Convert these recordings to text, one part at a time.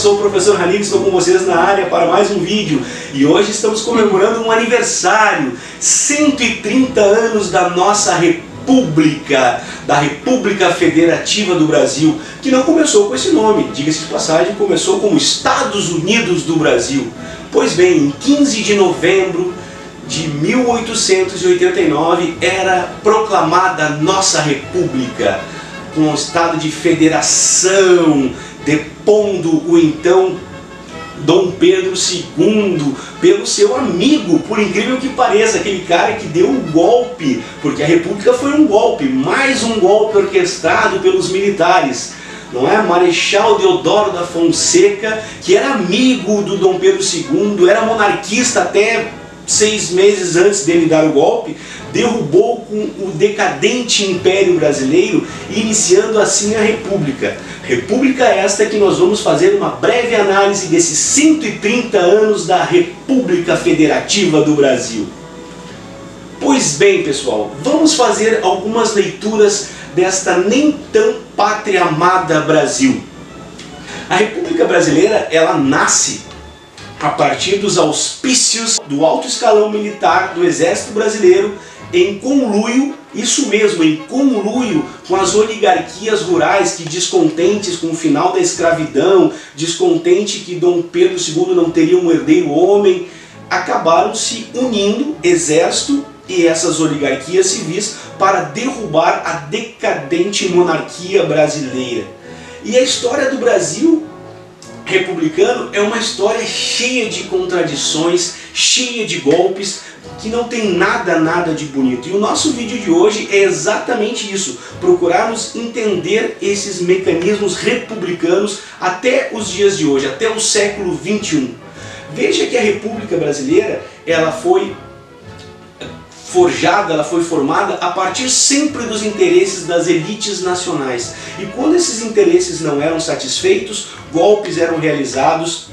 sou o professor Hanif, estou com vocês na área para mais um vídeo. E hoje estamos comemorando um aniversário, 130 anos da nossa República, da República Federativa do Brasil, que não começou com esse nome, diga-se de passagem, começou como Estados Unidos do Brasil. Pois bem, em 15 de novembro de 1889 era proclamada a nossa República, com o estado de federação, depondo o então Dom Pedro II pelo seu amigo, por incrível que pareça, aquele cara que deu um golpe, porque a República foi um golpe, mais um golpe orquestrado pelos militares, não é? Marechal Deodoro da Fonseca, que era amigo do Dom Pedro II, era monarquista até 6 meses antes dele dar o golpe, derrubou com o decadente Império Brasileiro, iniciando assim a República. República esta que nós vamos fazer uma breve análise desses 130 anos da República Federativa do Brasil. Pois bem, pessoal, vamos fazer algumas leituras desta nem tão pátria amada Brasil. A República Brasileira, ela nasce a partir dos auspícios do alto escalão militar do Exército Brasileiro, em conluio, isso mesmo, em conluio com as oligarquias rurais que, descontentes com o final da escravidão, descontente que Dom Pedro II não teria um herdeiro homem, acabaram se unindo, exército e essas oligarquias civis, para derrubar a decadente monarquia brasileira. E a história do Brasil republicano é uma história cheia de contradições, cheia de golpes, que não tem nada de bonito. E o nosso vídeo de hoje é exatamente isso, procurarmos entender esses mecanismos republicanos até os dias de hoje, até o século XXI. Veja que a República Brasileira, ela foi forjada, ela foi formada a partir sempre dos interesses das elites nacionais. E quando esses interesses não eram satisfeitos, golpes eram realizados,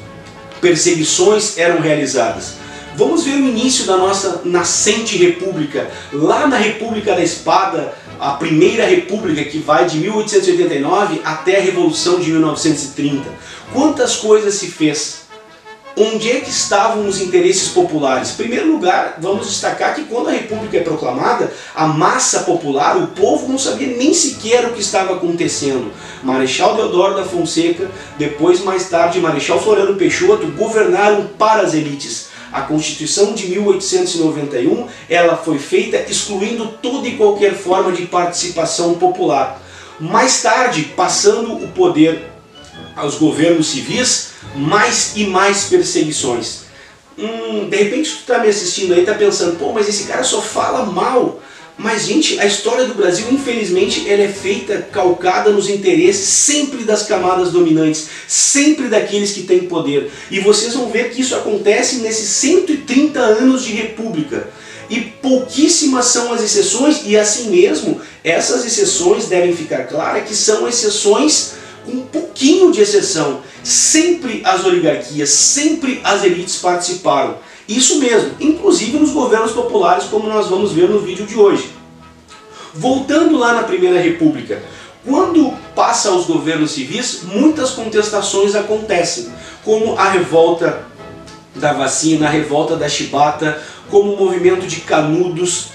perseguições eram realizadas. Vamos ver o início da nossa nascente república, lá na República da Espada, a primeira república que vai de 1889 até a Revolução de 1930. Quantas coisas se fez? Onde é que estavam os interesses populares? Em primeiro lugar, vamos destacar que quando a República é proclamada, a massa popular, o povo não sabia nem sequer o que estava acontecendo. Marechal Deodoro da Fonseca, depois mais tarde Marechal Floriano Peixoto, governaram para as elites. A Constituição de 1891, ela foi feita excluindo toda e qualquer forma de participação popular. Mais tarde, passando o poder aos governos civis, mais e mais perseguições. De repente tu está me assistindo aí e está pensando, pô, mas esse cara só fala mal. Mas, gente, a história do Brasil, infelizmente, ela é feita, calcada nos interesses sempre das camadas dominantes, sempre daqueles que têm poder. E vocês vão ver que isso acontece nesses 130 anos de república. E pouquíssimas são as exceções, e assim mesmo, essas exceções devem ficar claras que são exceções com um pouquinho de exceção. Sempre as oligarquias, sempre as elites participaram. Isso mesmo, inclusive nos governos populares, como nós vamos ver no vídeo de hoje. Voltando lá na Primeira República, quando passa aos governos civis, muitas contestações acontecem, como a revolta da vacina, a revolta da chibata, como o movimento de Canudos,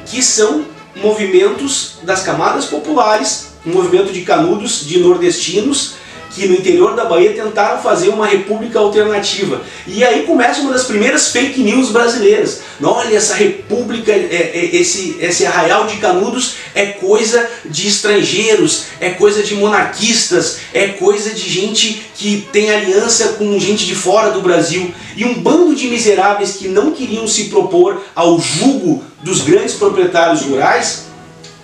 que são movimentos das camadas populares, um movimento de canudos, de nordestinos, que no interior da Bahia tentaram fazer uma república alternativa. E aí começa uma das primeiras fake news brasileiras. Olha, essa república, esse arraial de canudos é coisa de estrangeiros, é coisa de monarquistas, é coisa de gente que tem aliança com gente de fora do Brasil. E um bando de miseráveis que não queriam se propor ao jugo dos grandes proprietários rurais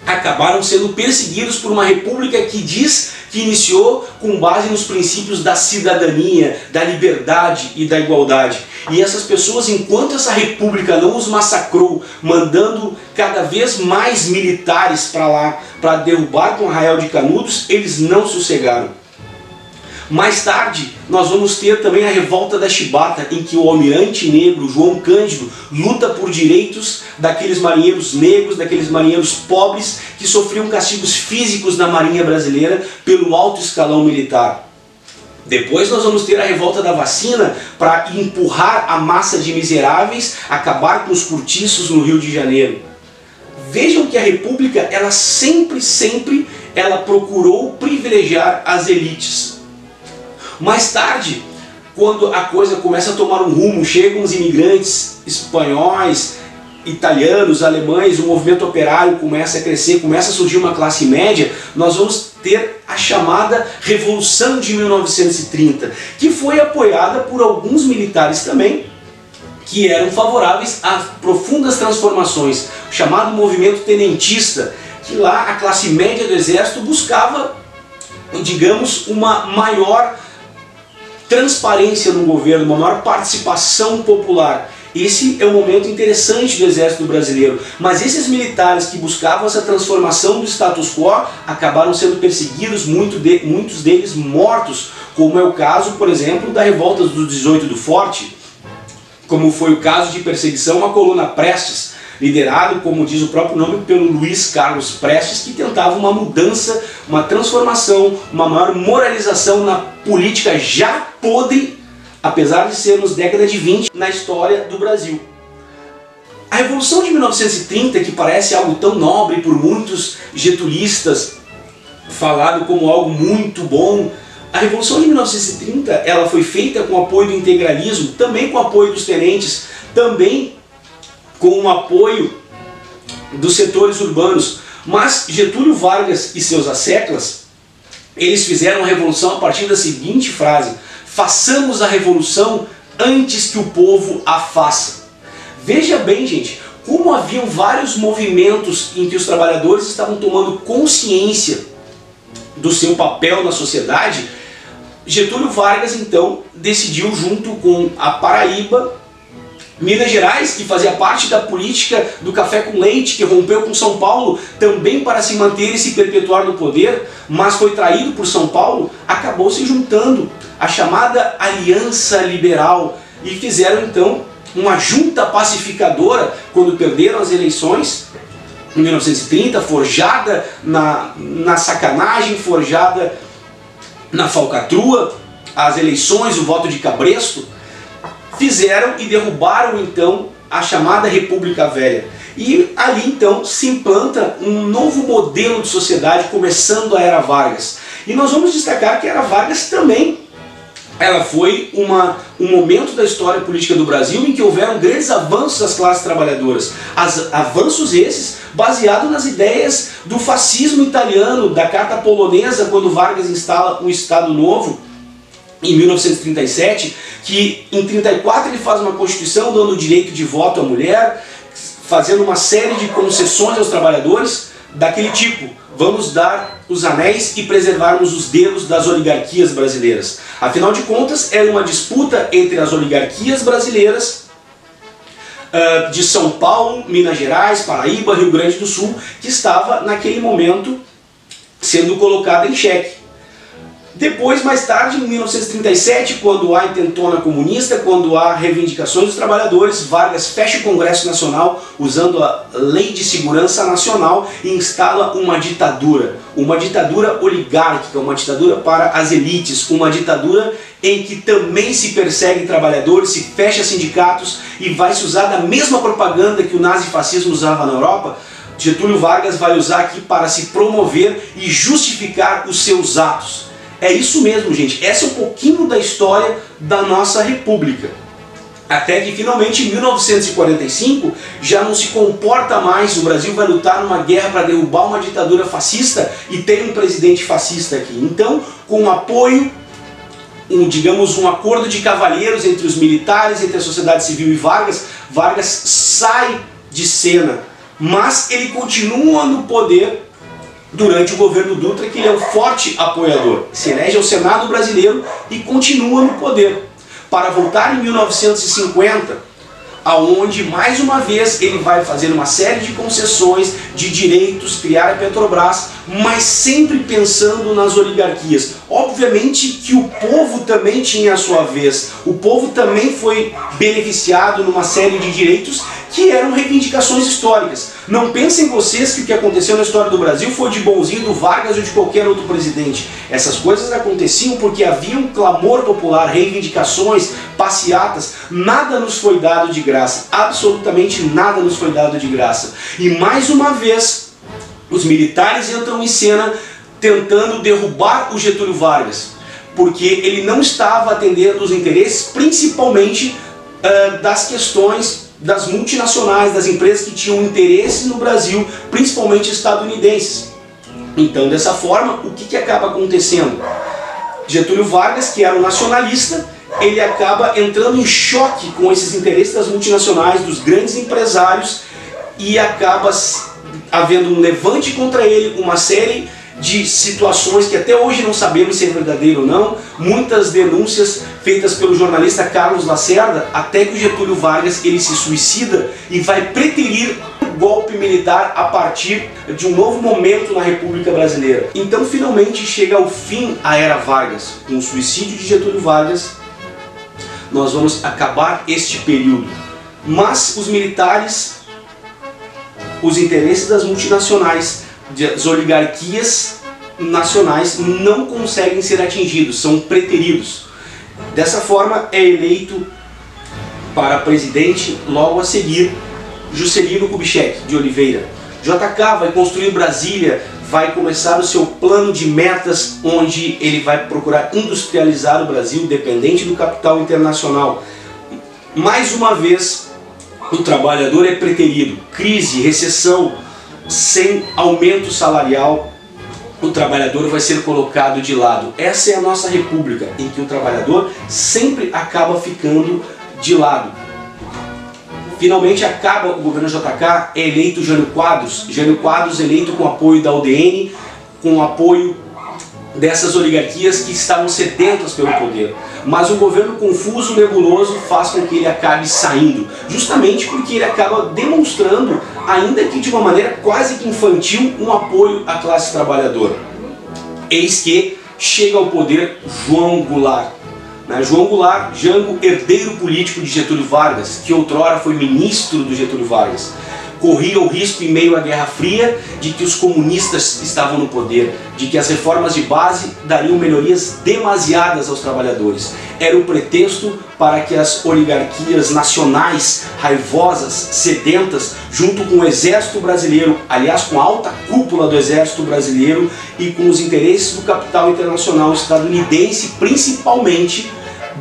acabaram sendo perseguidos por uma república que diz que iniciou com base nos princípios da cidadania, da liberdade e da igualdade. E essas pessoas, enquanto essa república não os massacrou, mandando cada vez mais militares para lá, para derrubar com o arraial de Canudos, eles não sossegaram. Mais tarde, nós vamos ter também a revolta da chibata, em que o almirante negro João Cândido luta por direitos daqueles marinheiros negros, daqueles marinheiros pobres que sofriam castigos físicos na marinha brasileira pelo alto escalão militar. Depois nós vamos ter a revolta da vacina para empurrar a massa de miseráveis, acabar com os cortiços no Rio de Janeiro. Vejam que a República, ela sempre ela procurou privilegiar as elites. Mais tarde, quando a coisa começa a tomar um rumo, chegam os imigrantes espanhóis, italianos, alemães, o movimento operário começa a crescer, começa a surgir uma classe média, nós vamos ter a chamada Revolução de 1930, que foi apoiada por alguns militares também, que eram favoráveis a profundas transformações, o chamado movimento tenentista, que lá a classe média do exército buscava, digamos, uma maior transparência no governo, uma maior participação popular. Esse é um momento interessante do exército brasileiro, mas esses militares que buscavam essa transformação do status quo acabaram sendo perseguidos, muitos deles mortos, como é o caso, por exemplo, da revolta do 18 do Forte, como foi o caso de perseguição à coluna Prestes, liderado, como diz o próprio nome, pelo Luiz Carlos Prestes, que tentava uma mudança, uma transformação, uma maior moralização na política já podre, apesar de sermos década de 20 na história do Brasil. A Revolução de 1930, que parece algo tão nobre por muitos getulistas, falado como algo muito bom, a Revolução de 1930 ela foi feita com o apoio do integralismo, também com o apoio dos tenentes, também com o apoio dos setores urbanos. Mas Getúlio Vargas e seus asseclas, eles fizeram a revolução a partir da seguinte frase: façamos a revolução antes que o povo a faça. Veja bem, gente, como haviam vários movimentos em que os trabalhadores estavam tomando consciência do seu papel na sociedade. Getúlio Vargas, então, decidiu, junto com a Paraíba, Minas Gerais, que fazia parte da política do café com leite, que rompeu com São Paulo também para se manter e se perpetuar no poder, mas foi traído por São Paulo, acabou se juntando à chamada Aliança Liberal e fizeram então uma junta pacificadora quando perderam as eleições em 1930, forjada na sacanagem, forjada na falcatrua, as eleições, o voto de cabresto. Fizeram e derrubaram então a chamada República Velha. E ali então se implanta um novo modelo de sociedade, começando a Era Vargas. E nós vamos destacar que a Era Vargas também ela foi um momento da história política do Brasil em que houveram grandes avanços das classes trabalhadoras. Avanços esses baseados nas ideias do fascismo italiano, da Carta Polonesa, quando Vargas instala um Estado Novo, em 1937, que em 1934 ele faz uma Constituição dando o direito de voto à mulher, fazendo uma série de concessões aos trabalhadores, daquele tipo: vamos dar os anéis e preservarmos os dedos das oligarquias brasileiras. Afinal de contas, era uma disputa entre as oligarquias brasileiras de São Paulo, Minas Gerais, Paraíba, Rio Grande do Sul, que estava naquele momento sendo colocada em xeque. Depois, mais tarde, em 1937, quando há intentona comunista, quando há reivindicações dos trabalhadores, Vargas fecha o Congresso Nacional usando a Lei de Segurança Nacional e instala uma ditadura oligárquica, uma ditadura para as elites, uma ditadura em que também se persegue trabalhadores, se fecha sindicatos e vai se usar da mesma propaganda que o nazifascismo usava na Europa. Getúlio Vargas vai usar aqui para se promover e justificar os seus atos. É isso mesmo, gente. Essa é um pouquinho da história da nossa república. Até que finalmente em 1945 já não se comporta mais, o Brasil vai lutar numa guerra para derrubar uma ditadura fascista e tem um presidente fascista aqui. Então, com apoio, digamos um acordo de cavalheiros entre os militares, entre a sociedade civil e Vargas, Vargas sai de cena, mas ele continua no poder durante o governo Dutra, que ele é um forte apoiador. Se elege ao Senado brasileiro e continua no poder. Para voltar em 1950, aonde mais uma vez ele vai fazer uma série de concessões, de direitos, criar a Petrobras, mas sempre pensando nas oligarquias. Obviamente que o povo também tinha a sua vez, o povo também foi beneficiado numa série de direitos que eram reivindicações históricas. Não pensem vocês que o que aconteceu na história do Brasil foi de bonzinho do Vargas ou de qualquer outro presidente. Essas coisas aconteciam porque havia um clamor popular, reivindicações, passeatas. Nada nos foi dado de graça, absolutamente nada nos foi dado de graça. E mais uma vez, os militares entram em cena tentando derrubar o Getúlio Vargas, porque ele não estava atendendo os interesses, principalmente das questões das multinacionais, das empresas que tinham interesse no Brasil, principalmente estadunidenses. Então, dessa forma, o que acaba acontecendo? Getúlio Vargas, que era um nacionalista, ele acaba entrando em choque com esses interesses das multinacionais, dos grandes empresários, e acaba havendo um levante contra ele, uma série de situações que até hoje não sabemos se é verdadeiro ou não, muitas denúncias feitas pelo jornalista Carlos Lacerda, até que o Getúlio Vargas ele se suicida e vai preterir um golpe militar a partir de um novo momento na República Brasileira. Então finalmente chega ao fim a Era Vargas. Com o suicídio de Getúlio Vargas, nós vamos acabar este período. Mas os militares, os interesses das multinacionais, das oligarquias nacionais não conseguem ser atingidos, são preteridos. Dessa forma é eleito para presidente logo a seguir Juscelino Kubitschek de Oliveira. JK vai construir Brasília, vai começar o seu plano de metas, onde ele vai procurar industrializar o Brasil dependente do capital internacional. Mais uma vez, o trabalhador é preterido. Crise, recessão, sem aumento salarial, o trabalhador vai ser colocado de lado. Essa é a nossa república, em que o trabalhador sempre acaba ficando de lado. Finalmente acaba o governo JK, é eleito Jânio Quadros. Jânio Quadros eleito com apoio da UDN, com apoio dessas oligarquias que estavam sedentas pelo poder. Mas um governo confuso, nebuloso, faz com que ele acabe saindo, justamente porque ele acaba demonstrando, ainda que de uma maneira quase que infantil, um apoio à classe trabalhadora. Eis que chega ao poder João Goulart. João Goulart, Jango, herdeiro político de Getúlio Vargas, que outrora foi ministro do Getúlio Vargas, corria o risco, em meio à Guerra Fria, de que os comunistas estavam no poder, de que as reformas de base dariam melhorias demasiadas aos trabalhadores. Era o pretexto para que as oligarquias nacionais, raivosas, sedentas, junto com o exército brasileiro, aliás com a alta cúpula do exército brasileiro e com os interesses do capital internacional estadunidense, principalmente,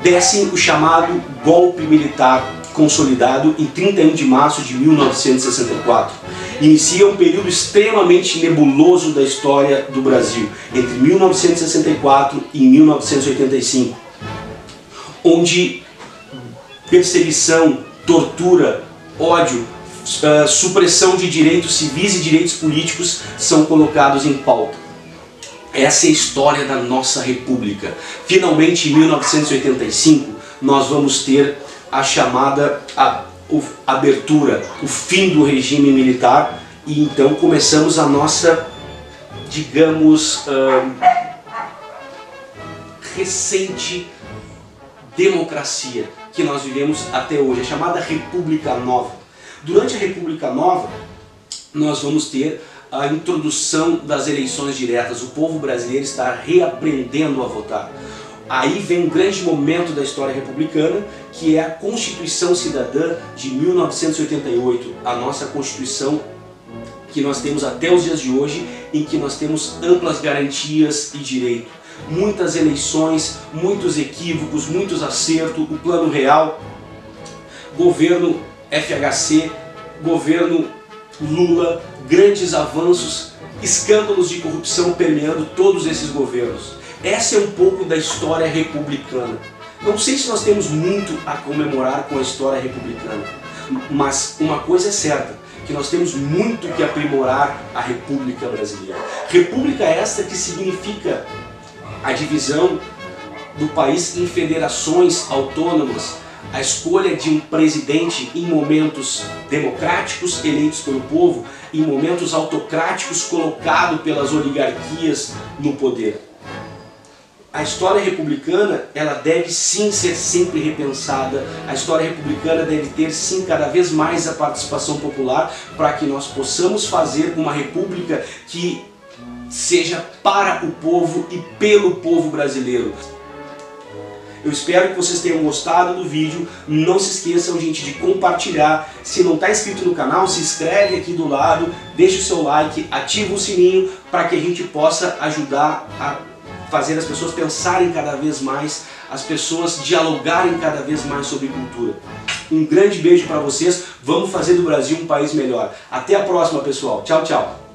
dessem o chamado golpe militar consolidado em 31 de março de 1964. Inicia um período extremamente nebuloso da história do Brasil, entre 1964 e 1985, onde perseguição, tortura, ódio, supressão de direitos civis e direitos políticos são colocados em pauta. Essa é a história da nossa república. Finalmente, em 1985, nós vamos ter a chamada abertura, o fim do regime militar, e então começamos a nossa, digamos, recente democracia que nós vivemos até hoje, a chamada República Nova. Durante a República Nova, nós vamos ter a introdução das eleições diretas. O povo brasileiro está reaprendendo a votar. Aí vem um grande momento da história republicana, que é a Constituição Cidadã de 1988, a nossa Constituição que nós temos até os dias de hoje, em que nós temos amplas garantias e direito. Muitas eleições, muitos equívocos, muitos acertos, o Plano Real, governo FHC, governo Lula, grandes avanços, escândalos de corrupção permeando todos esses governos. Essa é um pouco da história republicana. Não sei se nós temos muito a comemorar com a história republicana, mas uma coisa é certa, que nós temos muito que aprimorar a República Brasileira. República esta que significa a divisão do país em federações autônomas, a escolha de um presidente em momentos democráticos eleitos pelo povo, em momentos autocráticos colocado pelas oligarquias no poder. A história republicana, ela deve sim ser sempre repensada, a história republicana deve ter sim cada vez mais a participação popular para que nós possamos fazer uma república que seja para o povo e pelo povo brasileiro. Eu espero que vocês tenham gostado do vídeo. Não se esqueçam, gente, de compartilhar. Se não está inscrito no canal, se inscreve aqui do lado, deixa o seu like, ativa o sininho para que a gente possa ajudar a fazer as pessoas pensarem cada vez mais, as pessoas dialogarem cada vez mais sobre cultura. Um grande beijo para vocês. Vamos fazer do Brasil um país melhor. Até a próxima, pessoal. Tchau, tchau.